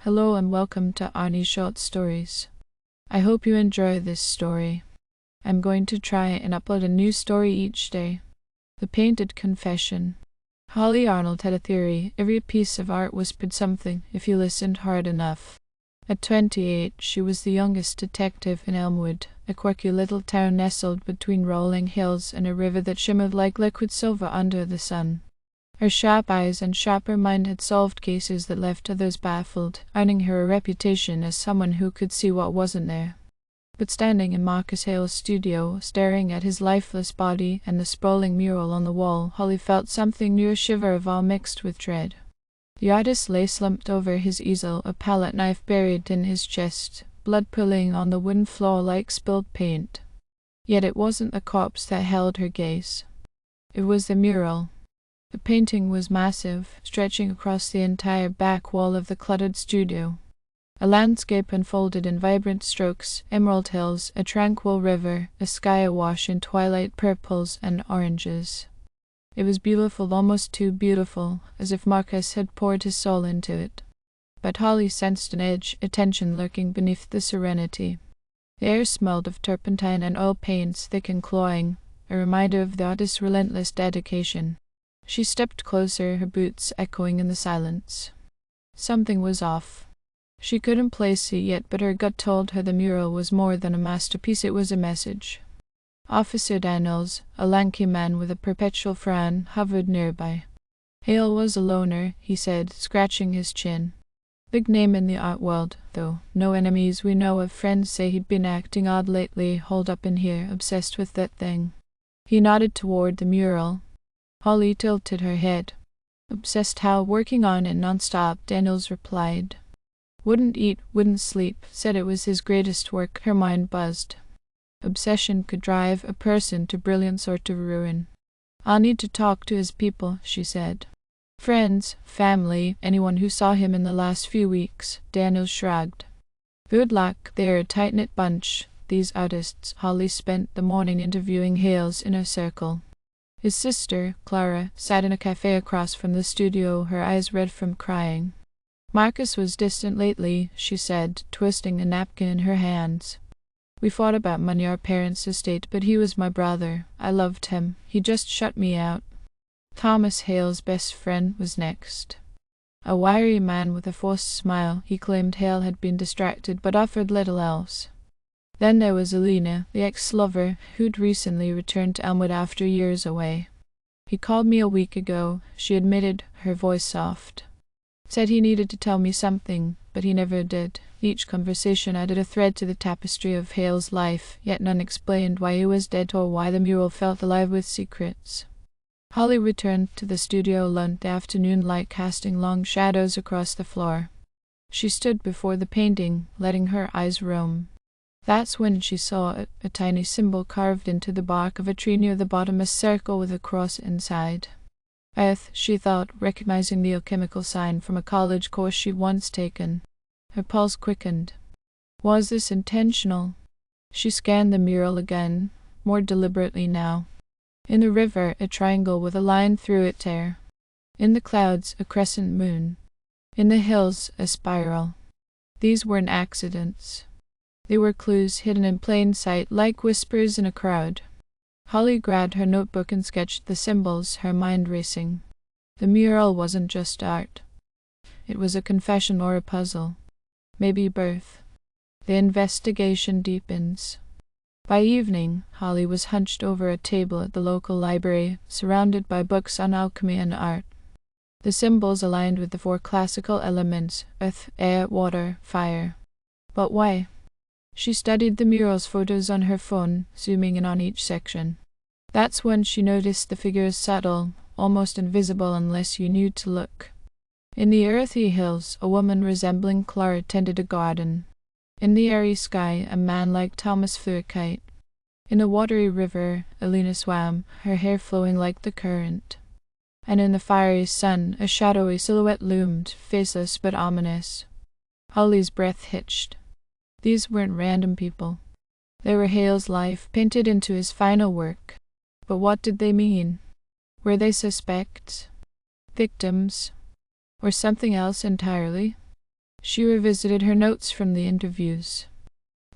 Hello and welcome to Arnie Short Stories. I hope you enjoy this story. I'm going to try and upload a new story each day. The Painted Confession. Holly Arnold had a theory: every piece of art whispered something if you listened hard enough. At 28, she was the youngest detective in Elmwood, a quirky little town nestled between rolling hills and a river that shimmered like liquid silver under the sun. Her sharp eyes and sharper mind had solved cases that left others baffled, earning her a reputation as someone who could see what wasn't there. But standing in Marcus Hale's studio, staring at his lifeless body and the sprawling mural on the wall, Holly felt something near a shiver of awe mixed with dread. The artist lay slumped over his easel, a palette knife buried in his chest, blood pooling on the wooden floor like spilled paint. Yet it wasn't the corpse that held her gaze. It was the mural. The painting was massive, stretching across the entire back wall of the cluttered studio. A landscape unfolded in vibrant strokes: emerald hills, a tranquil river, a sky awash in twilight purples and oranges. It was beautiful, almost too beautiful, as if Marcus had poured his soul into it. But Holly sensed an edge, a tension lurking beneath the serenity. The air smelled of turpentine and oil paints, thick and cloying, a reminder of the artist's relentless dedication. She stepped closer, her boots echoing in the silence. Something was off. She couldn't place it yet, but her gut told her the mural was more than a masterpiece, it was a message. Officer Daniels, a lanky man with a perpetual frown, hovered nearby. Hale was a loner, he said, scratching his chin. Big name in the art world, though. No enemies we know of. Friends say he'd been acting odd lately, holed up in here, obsessed with that thing. He nodded toward the mural. Holly tilted her head. Obsessed how? Working on it non-stop, Daniels replied. Wouldn't eat, wouldn't sleep, said it was his greatest work. Her mind buzzed. Obsession could drive a person to brilliance or to ruin. I'll need to talk to his people, she said. Friends, family, anyone who saw him in the last few weeks. Daniels shrugged. Good luck, they're a tight-knit bunch, these artists. Holly spent the morning interviewing Hale's inner circle. His sister, Clara, sat in a cafe across from the studio, her eyes red from crying. Marcus was distant lately, she said, twisting a napkin in her hands. We fought about money, our parents' estate, but he was my brother. I loved him. He just shut me out. Thomas Hale's best friend was next. A wiry man with a forced smile. He claimed Hale had been distracted, but offered little else. Then there was Alina, the ex-lover, who'd recently returned to Elmwood after years away. He called me a week ago, she admitted, her voice soft. Said he needed to tell me something, but he never did. Each conversation added a thread to the tapestry of Hale's life, yet none explained why he was dead or why the mural felt alive with secrets. Holly returned to the studio alone, the afternoon light casting long shadows across the floor. She stood before the painting, letting her eyes roam. That's when she saw a tiny symbol carved into the bark of a tree near the bottom, a circle with a cross inside. Earth, she thought, recognizing the alchemical sign from a college course she'd once taken. Her pulse quickened. Was this intentional? She scanned the mural again, more deliberately now. In the river, a triangle with a line through it there. In the clouds, a crescent moon. In the hills, a spiral. These weren't accidents. They were clues hidden in plain sight, like whispers in a crowd. Holly grabbed her notebook and sketched the symbols, her mind racing. The mural wasn't just art. It was a confession or a puzzle. Maybe both. The investigation deepens. By evening, Holly was hunched over a table at the local library, surrounded by books on alchemy and art. The symbols aligned with the 4 classical elements: earth, air, water, fire. But why? She studied the mural's photos on her phone, zooming in on each section. That's when she noticed the figures subtle, almost invisible unless you knew to look. In the earthy hills, a woman resembling Clara tended a garden. In the airy sky, a man like Thomas flew a kite. In a watery river, Alina swam, her hair flowing like the current. And in the fiery sun, a shadowy silhouette loomed, faceless but ominous. Holly's breath hitched. These weren't random people. They were Hale's life, painted into his final work. But what did they mean? Were they suspects? Victims? Or something else entirely? She revisited her notes from the interviews.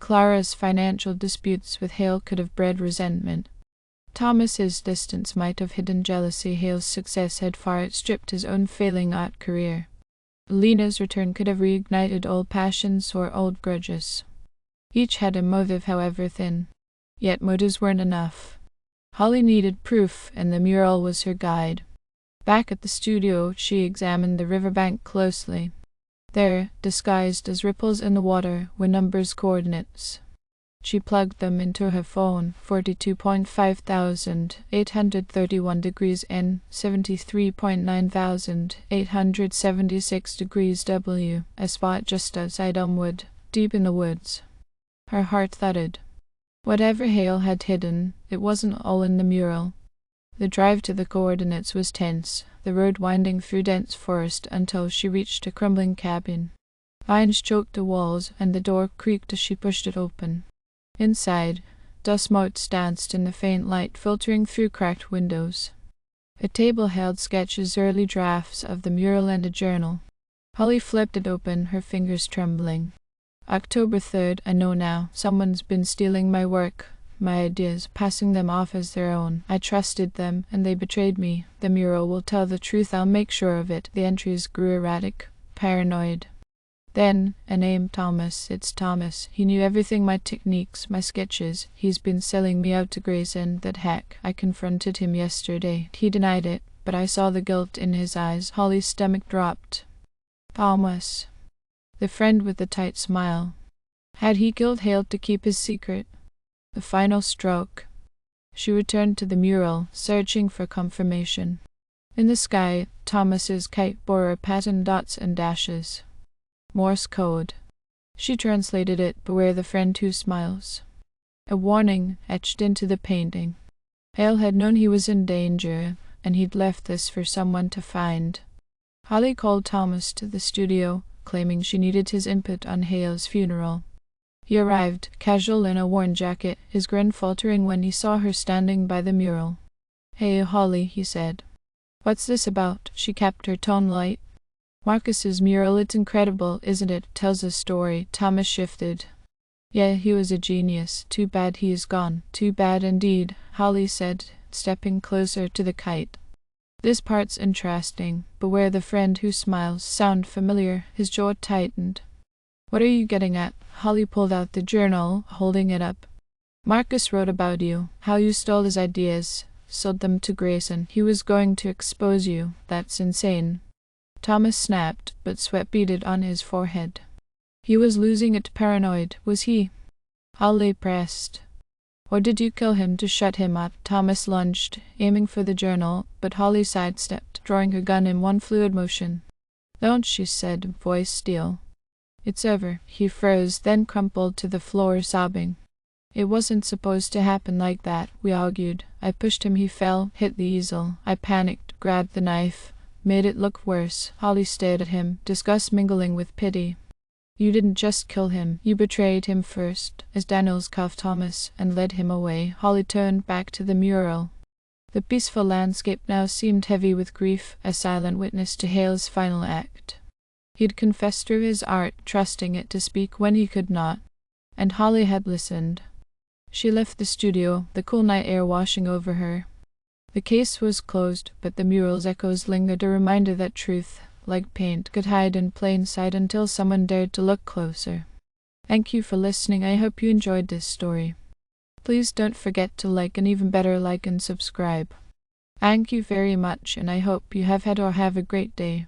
Clara's financial disputes with Hale could have bred resentment. Thomas's distance might have hidden jealousy. Hale's success had far outstripped his own failing art career. Lena's return could have reignited old passions or old grudges. Each had a motive, however thin. Yet motives weren't enough. Holly needed proof, and the mural was her guide. Back at the studio, she examined the riverbank closely. There, disguised as ripples in the water, were numbers coordinates. She plugged them into her phone: 42.5 thousand, 831 degrees N, 73.9 thousand, 876 degrees W, a spot just outside Elmwood, deep in the woods. Her heart thudded. Whatever Hale had hidden, it wasn't all in the mural. The drive to the coordinates was tense, the road winding through dense forest until she reached a crumbling cabin. Vines choked the walls, and the door creaked as she pushed it open. Inside, dust motes danced in the faint light filtering through cracked windows. A table held sketches, early drafts of the mural, and a journal. Holly flipped it open, her fingers trembling. October 3rd, I know now. Someone's been stealing my work, my ideas, passing them off as their own. I trusted them, and they betrayed me. The mural will tell the truth, I'll make sure of it. The entries grew erratic, paranoid. Then, a name: Thomas. It's Thomas. He knew everything, my techniques, my sketches. He's been selling me out to Grayson, that hack. I confronted him yesterday. He denied it, but I saw the guilt in his eyes. Holly's stomach dropped. Thomas. The friend with the tight smile. Had he killed Hale to keep his secret? The final stroke. She returned to the mural, searching for confirmation. In the sky, Thomas's kite bore patterned dots and dashes. Morse code. She translated it: beware the friend who smiles. A warning etched into the painting. Hale had known he was in danger, and he'd left this for someone to find. Holly called Thomas to the studio, claiming she needed his input on Hale's funeral. He arrived, casual in a worn jacket, his grin faltering when he saw her standing by the mural. "Hey, Holly," he said. "What's this about?" She kept her tone light. "Marcus's mural, it's incredible, isn't it? Tells a story." Thomas shifted. "Yeah, he was a genius. Too bad he is gone. Too bad indeed," Holly said, stepping closer to the kite. "This part's interesting. Beware the friend who smiles. Sound familiar?" His jaw tightened. "What are you getting at?" Holly pulled out the journal, holding it up. "Marcus wrote about you, how you stole his ideas, sold them to Grayson. He was going to expose you. That's insane." Thomas snapped, but sweat beaded on his forehead. "He was losing it. Paranoid, was he?" Holly pressed. "Or did you kill him to shut him up?" Thomas lunged, aiming for the journal, but Holly sidestepped, drawing her gun in one fluid motion. "Don't," she said, voice steel. "It's over." He froze, then crumpled to the floor, sobbing. "It wasn't supposed to happen like that," we argued. "I pushed him, he fell, hit the easel. I panicked, grabbed the knife, made it look worse." Holly stared at him, disgust mingling with pity. "You didn't just kill him, you betrayed him first." As Daniels cuffed Thomas and led him away, Holly turned back to the mural. The peaceful landscape now seemed heavy with grief, a silent witness to Hale's final act. He'd confessed through his art, trusting it to speak when he could not, and Holly had listened. She left the studio, the cool night air washing over her. The case was closed, but the mural's echoes lingered, a reminder that truth, like paint, could hide in plain sight until someone dared to look closer. Thank you for listening. I hope you enjoyed this story. Please don't forget to like, and even better, like and subscribe. Thank you very much, and I hope you have had or have a great day.